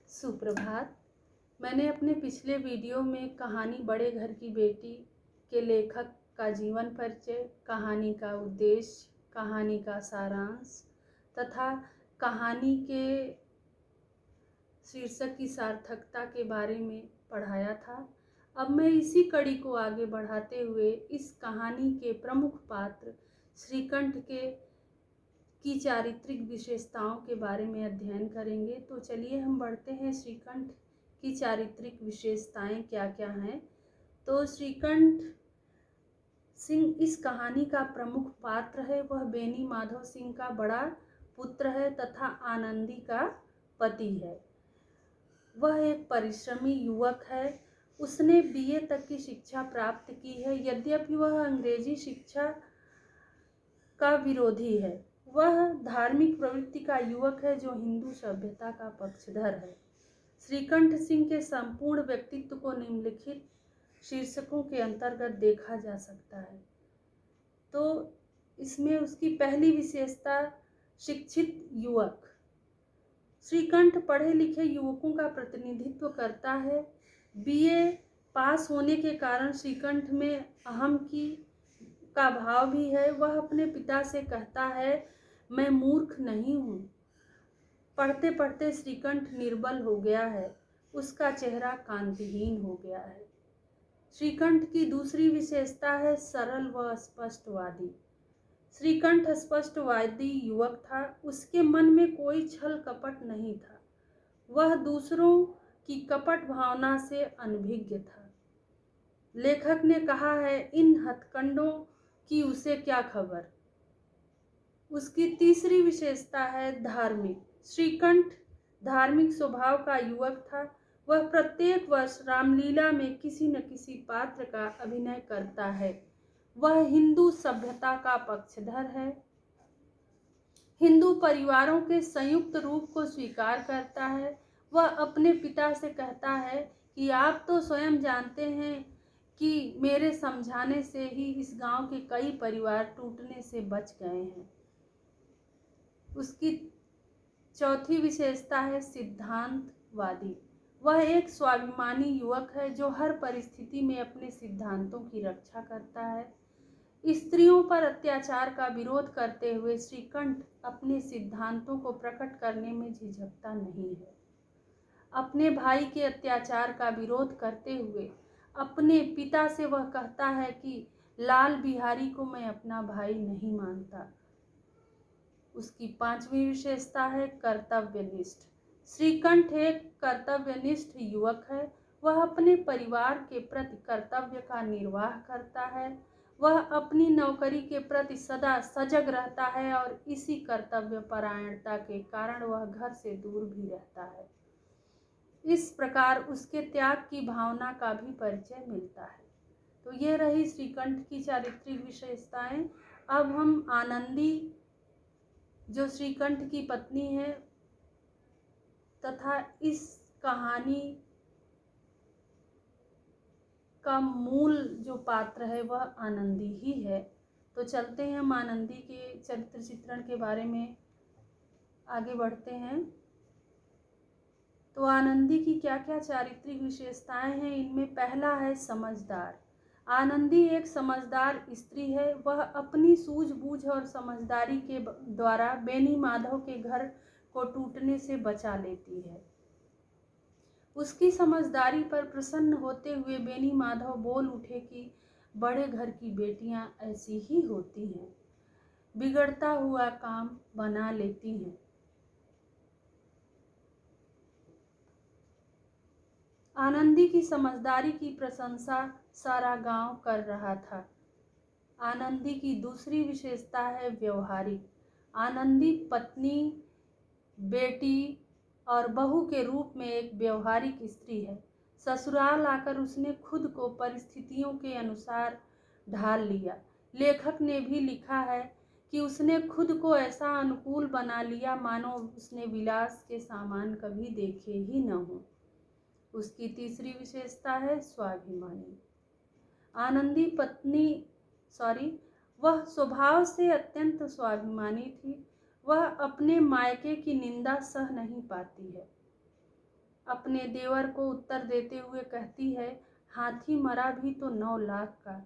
सुप्रभात। मैंने अपने पिछले वीडियो में कहानी बड़े घर की बेटी के लेखक का जीवन परिचय, कहानी का उद्देश्य, कहानी का सारांश तथा कहानी के शीर्षक की सार्थकता के बारे में पढ़ाया था। अब मैं इसी कड़ी को आगे बढ़ाते हुए इस कहानी के प्रमुख पात्र श्रीकंठ की चारित्रिक विशेषताओं के बारे में अध्ययन करेंगे। तो चलिए हम बढ़ते हैं। श्रीकंठ की चारित्रिक विशेषताएं क्या क्या हैं। तो श्रीकंठ सिंह इस कहानी का प्रमुख पात्र है। वह बेनी माधव सिंह का बड़ा पुत्र है तथा आनंदी का पति है। वह एक परिश्रमी युवक है। उसने बीए तक की शिक्षा प्राप्त की है, यद्यपि वह अंग्रेजी शिक्षा का विरोधी है। वह धार्मिक प्रवृत्ति का युवक है जो हिंदू सभ्यता का पक्षधर है। श्रीकंठ सिंह के संपूर्ण व्यक्तित्व को निम्नलिखित शीर्षकों के अंतर्गत देखा जा सकता है। तो इसमें उसकी पहली विशेषता शिक्षित युवक। श्रीकंठ पढ़े लिखे युवकों का प्रतिनिधित्व करता है। बीए पास होने के कारण श्रीकंठ में अहम का भाव भी है। वह अपने पिता से कहता है, मैं मूर्ख नहीं हूँ। पढ़ते पढ़ते श्रीकंठ निर्बल हो गया है। उसका चेहरा कांतिहीन हो गया है। श्रीकंठ की दूसरी विशेषता है सरल व स्पष्टवादी। श्रीकंठ स्पष्टवादी युवक था। उसके मन में कोई छल कपट नहीं था। वह दूसरों की कपट भावना से अनभिज्ञ था। लेखक ने कहा है, इन हथकंडों की उसे क्या खबर। उसकी तीसरी विशेषता है धार्मिक। श्रीकंठ धार्मिक स्वभाव का युवक था। वह प्रत्येक वर्ष रामलीला में किसी न किसी पात्र का अभिनय करता है। वह हिंदू सभ्यता का पक्षधर है। हिंदू परिवारों के संयुक्त रूप को स्वीकार करता है। वह अपने पिता से कहता है कि आप तो स्वयं जानते हैं कि मेरे समझाने से ही इस गांव के कई परिवार टूटने से बच गए हैं। उसकी चौथी विशेषता है सिद्धांतवादी। वह एक स्वाभिमानी युवक है जो हर परिस्थिति में अपने सिद्धांतों की रक्षा करता है। स्त्रियों पर अत्याचार का विरोध करते हुए श्रीकंठ अपने सिद्धांतों को प्रकट करने में झिझकता नहीं है। अपने भाई के अत्याचार का विरोध करते हुए अपने पिता से वह कहता है कि लाल बिहारी को मैं अपना भाई नहीं मानता। उसकी पांचवी विशेषता है कर्तव्यनिष्ठ। श्रीकंठ एक कर्तव्यनिष्ठ युवक है। वह अपने परिवार के प्रति कर्तव्य का निर्वाह करता है। वह अपनी नौकरी के प्रति सदा सजग रहता है और इसी कर्तव्य परायणता के कारण वह घर से दूर भी रहता है। इस प्रकार उसके त्याग की भावना का भी परिचय मिलता है। तो ये रही श्रीकंठ की चारित्रिक विशेषताएं। अब हम आनंदी जो श्रीकंठ की पत्नी है तथा इस कहानी का मूल जो पात्र है वह आनंदी ही है। तो चलते हैं हम आनंदी के चरित्र चित्रण के बारे में आगे बढ़ते हैं। तो आनंदी की क्या क्या चारित्रिक विशेषताएं हैं। इनमें पहला है समझदार। आनंदी एक समझदार स्त्री है। वह अपनी सूझबूझ और समझदारी के द्वारा बेनी माधव के घर को टूटने से बचा लेती है। उसकी समझदारी पर प्रसन्न होते हुए बेनी माधव बोल उठे कि बड़े घर की बेटियां ऐसी ही होती हैं, बिगड़ता हुआ काम बना लेती हैं। आनंदी की समझदारी की प्रशंसा सारा गांव कर रहा था। आनंदी की दूसरी विशेषता है व्यवहारिक। आनंदी पत्नी, बेटी और बहू के रूप में एक व्यवहारिक स्त्री है। ससुराल आकर उसने खुद को परिस्थितियों के अनुसार ढाल लिया। लेखक ने भी लिखा है कि उसने खुद को ऐसा अनुकूल बना लिया मानो उसने विलास के सामान कभी देखे ही न हो। उसकी तीसरी विशेषता है स्वाभिमानी। आनंदी वह स्वभाव से अत्यंत स्वाभिमानी थी। वह अपने मायके की निंदा सह नहीं पाती है। अपने देवर को उत्तर देते हुए कहती है, हाथी मरा भी तो 9 लाख का,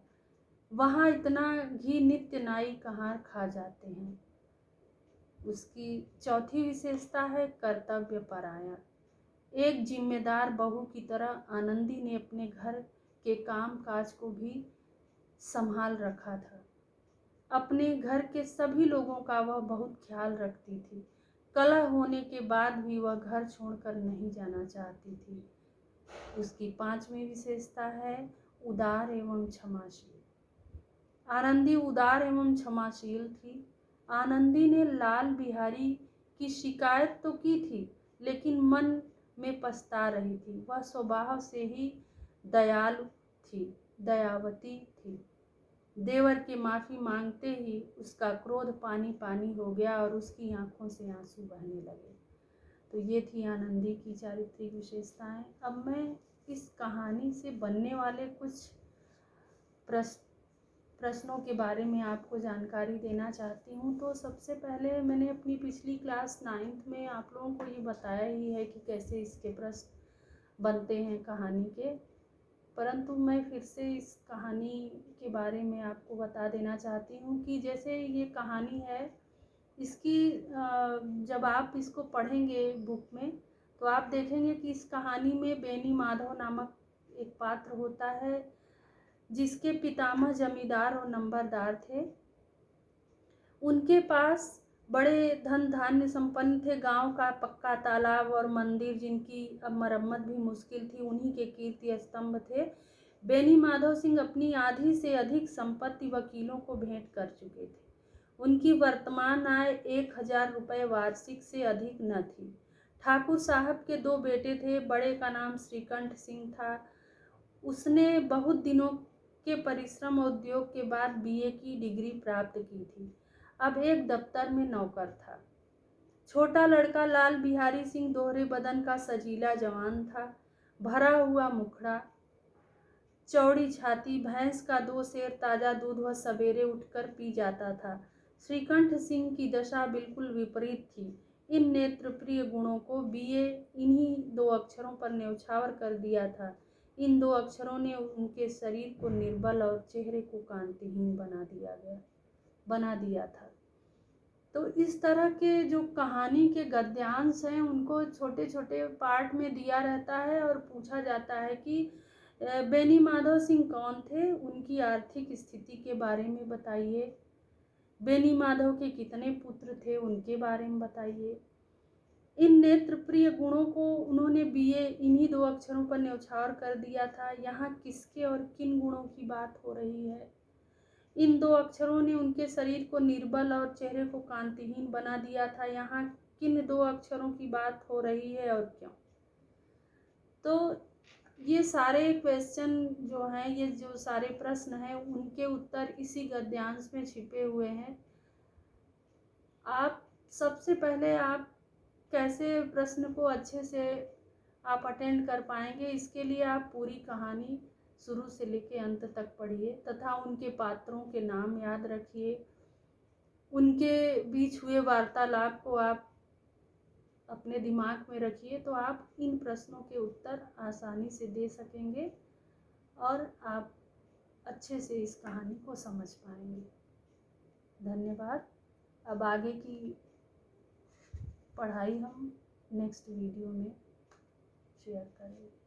वहाँ इतना घी नित्य नाई कहाँ खा जाते हैं। उसकी चौथी विशेषता है कर्तव्य परायण। एक जिम्मेदार बहू की तरह आनंदी ने अपने घर के काम काज को भी संभाल रखा था। अपने घर के सभी लोगों का वह बहुत ख्याल रखती थी। कलह होने के बाद भी वह घर छोड़कर नहीं जाना चाहती थी। उसकी पांचवी विशेषता है उदार एवं क्षमाशील। आनंदी उदार एवं क्षमाशील थी। आनंदी ने लाल बिहारी की शिकायत तो की थी, लेकिन मन में पछता रही थी। वह स्वभाव से ही दयालु थी, दयावती थी। देवर के माफी मांगते ही उसका क्रोध पानी पानी हो गया और उसकी आंखों से आंसू बहने लगे। तो ये थी आनंदी की चारित्रिक विशेषताएं। अब मैं इस कहानी से बनने वाले कुछ प्रश्नों के बारे में आपको जानकारी देना चाहती हूँ। तो सबसे पहले मैंने अपनी पिछली क्लास 9th में आप लोगों को ये बताया ही है कि कैसे इसके प्रश्न बनते हैं कहानी के, परंतु मैं फिर से इस कहानी के बारे में आपको बता देना चाहती हूँ कि जैसे ये कहानी है, इसकी जब आप इसको पढ़ेंगे बुक में तो आप देखेंगे कि इस कहानी में बेनी माधव नामक एक पात्र होता है, जिसके पितामह जमींदार और नंबरदार थे। उनके पास बड़े धन धान्य संपन्न थे। गांव का पक्का तालाब और मंदिर, जिनकी अब मरम्मत भी मुश्किल थी, उन्हीं के कीर्ति स्तंभ थे। बेनी माधव सिंह अपनी आधी से अधिक संपत्ति वकीलों को भेंट कर चुके थे। उनकी वर्तमान आय 1000 रुपये वार्षिक से अधिक न थी। ठाकुर साहब के 2 बेटे थे। बड़े का नाम श्रीकंठ सिंह था। उसने बहुत दिनों के परिश्रम और उद्योग के बाद बीए की डिग्री प्राप्त की थी। अब एक दफ्तर में नौकर था। छोटा लड़का लाल बिहारी सिंह दोहरे बदन का सजीला जवान था। भरा हुआ मुखड़ा, चौड़ी छाती, भैंस का 2 सेर ताजा दूध वह सवेरे उठकर पी जाता था। श्रीकंठ सिंह की दशा बिल्कुल विपरीत थी। इन नेत्रप्रिय गुणों को बीए इन्हीं 2 अक्षरों पर न्यौछावर कर दिया था। इन 2 अक्षरों ने उनके शरीर को निर्बल और चेहरे को कांतिहीन बना दिया था। तो इस तरह के जो कहानी के गद्यांश हैं, उनको छोटे छोटे पार्ट में दिया रहता है और पूछा जाता है कि बेनी माधव सिंह कौन थे, उनकी आर्थिक स्थिति के बारे में बताइए, बेनी माधव के कितने पुत्र थे, उनके बारे में बताइए। इन नेत्र प्रिय गुणों को उन्होंने बीए इन्हीं 2 अक्षरों पर न्यौछावर कर दिया था। यहाँ किसके और किन गुणों की बात हो रही है? इन 2 अक्षरों ने उनके शरीर को निर्बल और चेहरे को कांतिहीन बना दिया था। यहाँ किन 2 अक्षरों की बात हो रही है और क्यों? तो ये सारे क्वेश्चन जो हैं, ये जो सारे प्रश्न हैं, उनके उत्तर इसी गद्यांश में छिपे हुए हैं। आप सबसे पहले आप कैसे प्रश्न को अच्छे से आप अटेंड कर पाएंगे, इसके लिए आप पूरी कहानी शुरू से लेकर अंत तक पढ़िए तथा उनके पात्रों के नाम याद रखिए। उनके बीच हुए वार्तालाप को आप अपने दिमाग में रखिए, तो आप इन प्रश्नों के उत्तर आसानी से दे सकेंगे और आप अच्छे से इस कहानी को समझ पाएंगे। धन्यवाद। अब आगे की पढ़ाई हम नेक्स्ट वीडियो में शेयर करेंगे।